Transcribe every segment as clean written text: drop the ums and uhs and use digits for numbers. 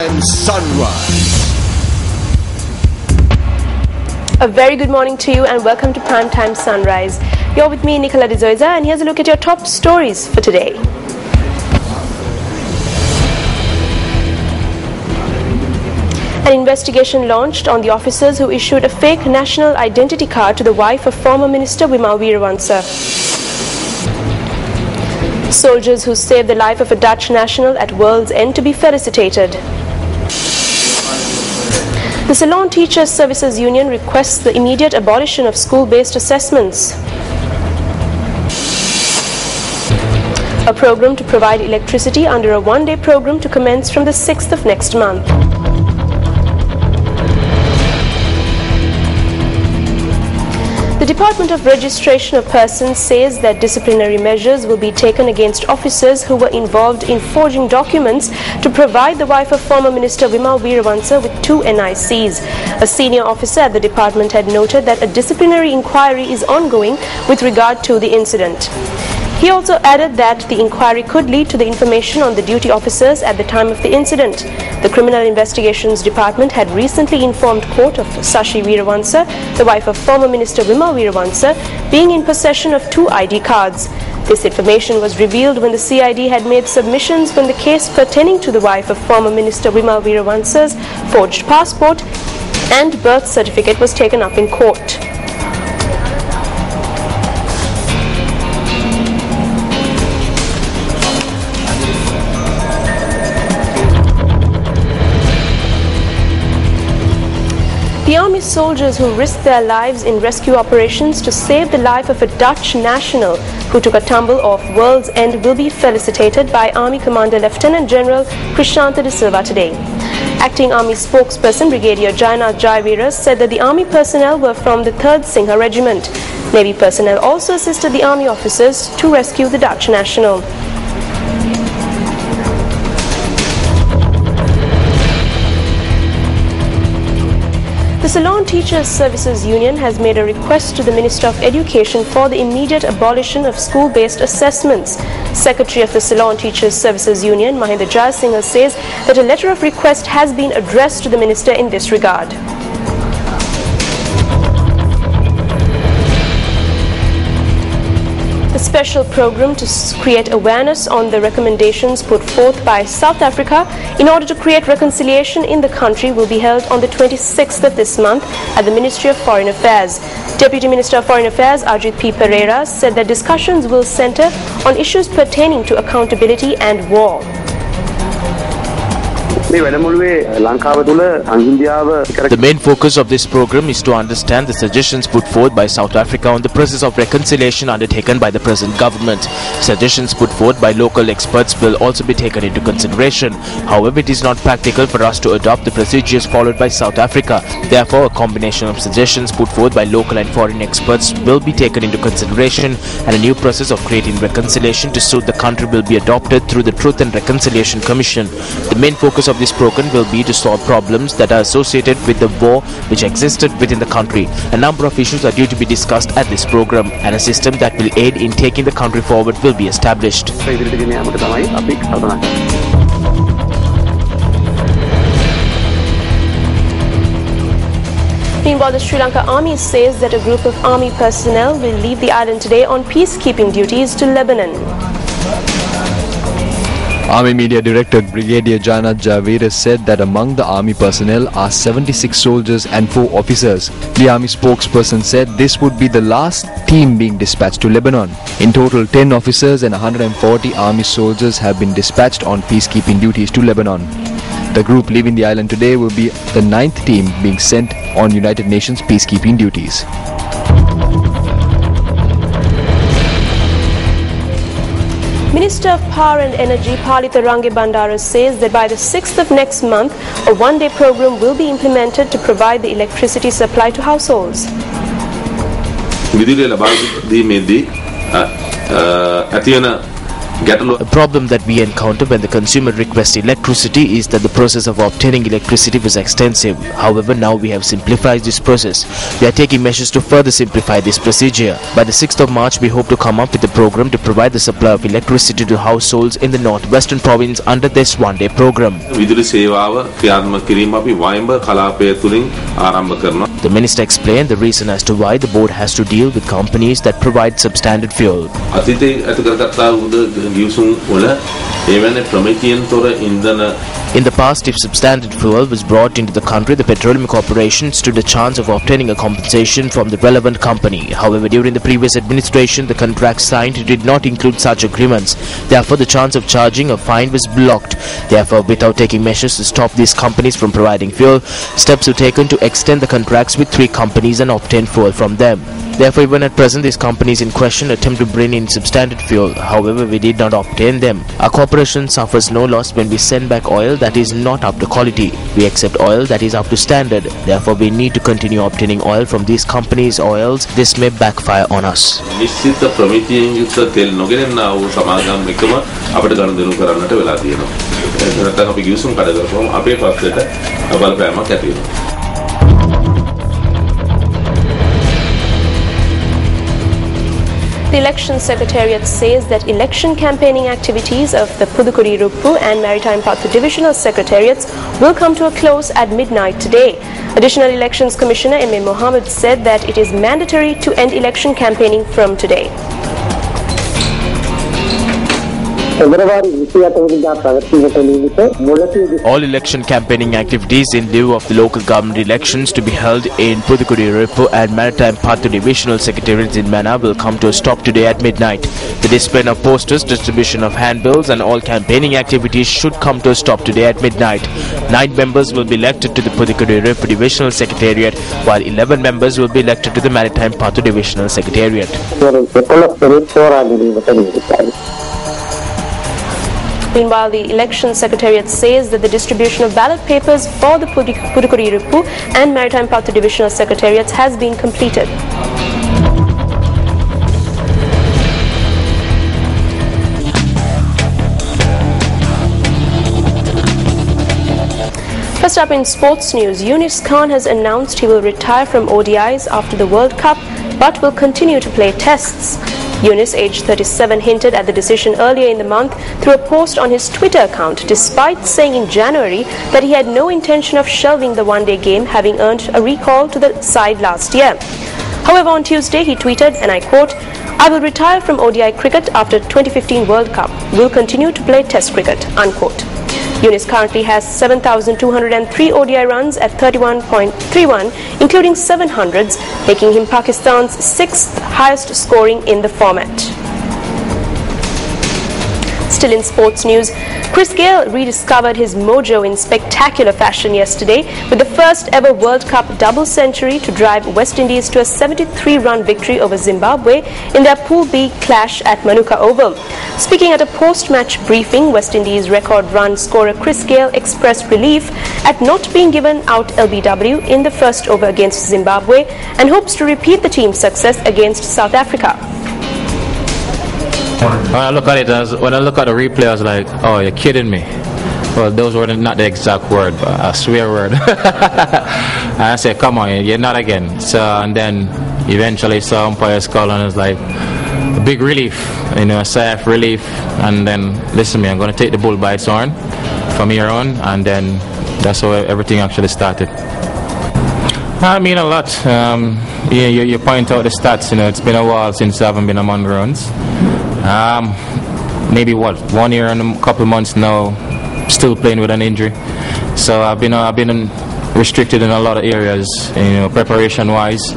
And Sunrise. A very good morning to you and welcome to Primetime Sunrise. You're with me, Nicola De Zoiza, and here's a look at your top stories for today. An investigation launched on the officers who issued a fake national identity card to the wife of former Minister Wima Weerawansa. Soldiers who saved the life of a Dutch national at world's end to be felicitated. The Ceylon Teachers Services Union requests the immediate abolition of school-based assessments. A program to provide electricity under a one-day program to commence from the 6th of next month. The Department of Registration of Persons says that disciplinary measures will be taken against officers who were involved in forging documents to provide the wife of former Minister Wima Weerawansa with 2 NICs. A senior officer at the department had noted that a disciplinary inquiry is ongoing with regard to the incident. He also added that the inquiry could lead to the information on the duty officers at the time of the incident. The Criminal Investigations Department had recently informed court of Sashi Weerawansa, the wife of former Minister Wima Weerawansa, being in possession of 2 ID cards. This information was revealed when the CID had made submissions when the case pertaining to the wife of former Minister Wima Weerawansa's forged passport and birth certificate was taken up in court. The army soldiers who risked their lives in rescue operations to save the life of a Dutch national who took a tumble off world's end will be felicitated by Army Commander Lieutenant General Krishanta de Silva today. Acting Army spokesperson Brigadier Jainath Jayavira said that the army personnel were from the 3rd Singha Regiment. Navy personnel also assisted the army officers to rescue the Dutch national. The Ceylon Teachers Services Union has made a request to the Minister of Education for the immediate abolition of school-based assessments. Secretary of the Ceylon Teachers Services Union, Mahinda Jayasinghe, says that a letter of request has been addressed to the Minister in this regard. A special program to create awareness on the recommendations put forth by South Africa in order to create reconciliation in the country will be held on the 26th of this month at the Ministry of Foreign Affairs. Deputy Minister of Foreign Affairs Ajit P. Pereira said that discussions will center on issues pertaining to accountability and war. The main focus of this program is to understand the suggestions put forth by South Africa on the process of reconciliation undertaken by the present government. Suggestions put forth by local experts will also be taken into consideration. However, it is not practical for us to adopt the procedures followed by South Africa. Therefore, a combination of suggestions put forth by local and foreign experts will be taken into consideration, and a new process of creating reconciliation to suit the country will be adopted through the Truth and Reconciliation Commission. The main focus of this program will be to solve problems that are associated with the war which existed within the country. A number of issues are due to be discussed at this program, and a system that will aid in taking the country forward will be established. Meanwhile, the Sri Lanka Army says that a group of army personnel will leave the island today on peacekeeping duties to Lebanon. Army Media Director Brigadier Jainath Jayavira said that among the army personnel are 76 soldiers and 4 officers. The army spokesperson said this would be the last team being dispatched to Lebanon. In total, 10 officers and 140 army soldiers have been dispatched on peacekeeping duties to Lebanon. The group leaving the island today will be the 9th team being sent on United Nations peacekeeping duties. Minister of Power and Energy Palitha Range Bandara says that by the 6th of next month, a one-day program will be implemented to provide the electricity supply to households. A problem that we encounter when the consumer requests electricity is that the process of obtaining electricity was extensive. However, now we have simplified this process. We are taking measures to further simplify this procedure. By the 6th of March, we hope to come up with a program to provide the supply of electricity to households in the northwestern province under this one-day program. The minister explained the reason as to why the board has to deal with companies that provide substandard fuel. In the past, if substandard fuel was brought into the country, the Petroleum Corporation stood a chance of obtaining a compensation from the relevant company. However, during the previous administration, the contract signed did not include such agreements. Therefore, the chance of charging a fine was blocked. Therefore, without taking measures to stop these companies from providing fuel, steps were taken to extend the contracts with 3 companies and obtain fuel from them. Therefore, even at present, these companies in question attempt to bring in substandard fuel. However, we did not obtain them. Our corporation suffers no loss when we send back oil that is not up to quality. We accept oil that is up to standard. Therefore, we need to continue obtaining oil from these companies' oils. This may backfire on us. The Election Secretariat says that election campaigning activities of the Pudukkodi Ruppu and Maritime Pathu Divisional Secretariats will come to a close at midnight today. Additional Elections Commissioner M.A. Mohammed said that it is mandatory to end election campaigning from today. All election campaigning activities in lieu of the local government elections to be held in Pudukkodi Ruppu and Maritime Pathu Divisional Secretariats in Mana will come to a stop today at midnight. The display of posters, distribution of handbills and all campaigning activities should come to a stop today at midnight. 9 members will be elected to the Pudukkodi Ruppu Divisional Secretariat, while 11 members will be elected to the Maritime Pathu Divisional Secretariat. Meanwhile, the Election Secretariat says that the distribution of ballot papers for the Pudukkodi Ruppu and Maritime Pathu Divisional Secretariats has been completed. First up in sports news, Yunus Khan has announced he will retire from ODIs after the World Cup but will continue to play tests. Yunus, aged 37, hinted at the decision earlier in the month through a post on his Twitter account, despite saying in January that he had no intention of shelving the one-day game, having earned a recall to the side last year. However, on Tuesday he tweeted, and I quote, "I will retire from ODI cricket after 2015 World Cup. Will continue to play Test cricket," unquote. Yunus currently has 7,203 ODI runs at 31.31, including 700s, making him Pakistan's 6th highest scoring in the format. Still in sports news, Chris Gayle rediscovered his mojo in spectacular fashion yesterday with the first ever World Cup double century to drive West Indies to a 73-run victory over Zimbabwe in their Pool B clash at Manuka Oval. Speaking at a post-match briefing, West Indies record run scorer Chris Gayle expressed relief at not being given out LBW in the first over against Zimbabwe and hopes to repeat the team's success against South Africa. When I look at it, when I look at the replay, I was like, "Oh, you're kidding me." Well, those were not the exact word, but a swear word. And I said, "Come on, you're not again." So, and then eventually saw umpires call, and it was like a big relief, you know, a sigh of relief. And then, listen, me, I'm going to take the bull by its horn from here on, and then that's how everything actually started. I mean a lot. You point out the stats. You know, it's been a while since I haven't been among the runs. Maybe 1 year and a couple of months now, still playing with an injury. So I've been restricted in a lot of areas, you know, preparation-wise,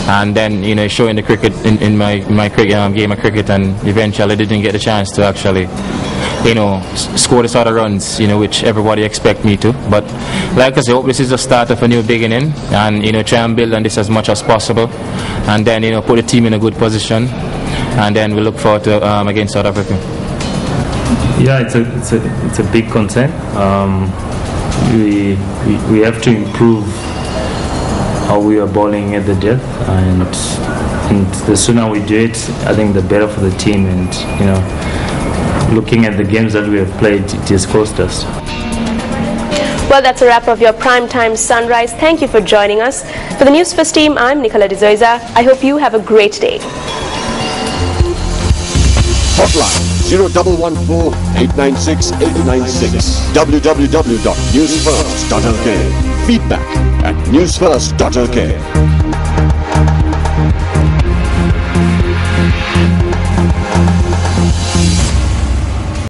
and then, you know, showing the cricket in my cricket, game of cricket, and eventually didn't get the chance to actually, you know, score the sort of runs, you know, which everybody expect me to. But like I said, hope this is the start of a new beginning, and, you know, try and build on this as much as possible, and then, you know, put the team in a good position, and then we look forward to against South Africa. Yeah, it's a big concern. We have to improve how we are bowling at the depth, and the sooner we do it, I think the better for the team. And, you know, looking at the games that we have played, it has cost us. Well, that's a wrap of your Primetime Sunrise. Thank you for joining us. For the Newsfirst team, I'm Nicola D'Souza. I hope you have a great day. Hotline 0114-896-896. www.newsfirst.lk. Feedback at newsfirst.lk.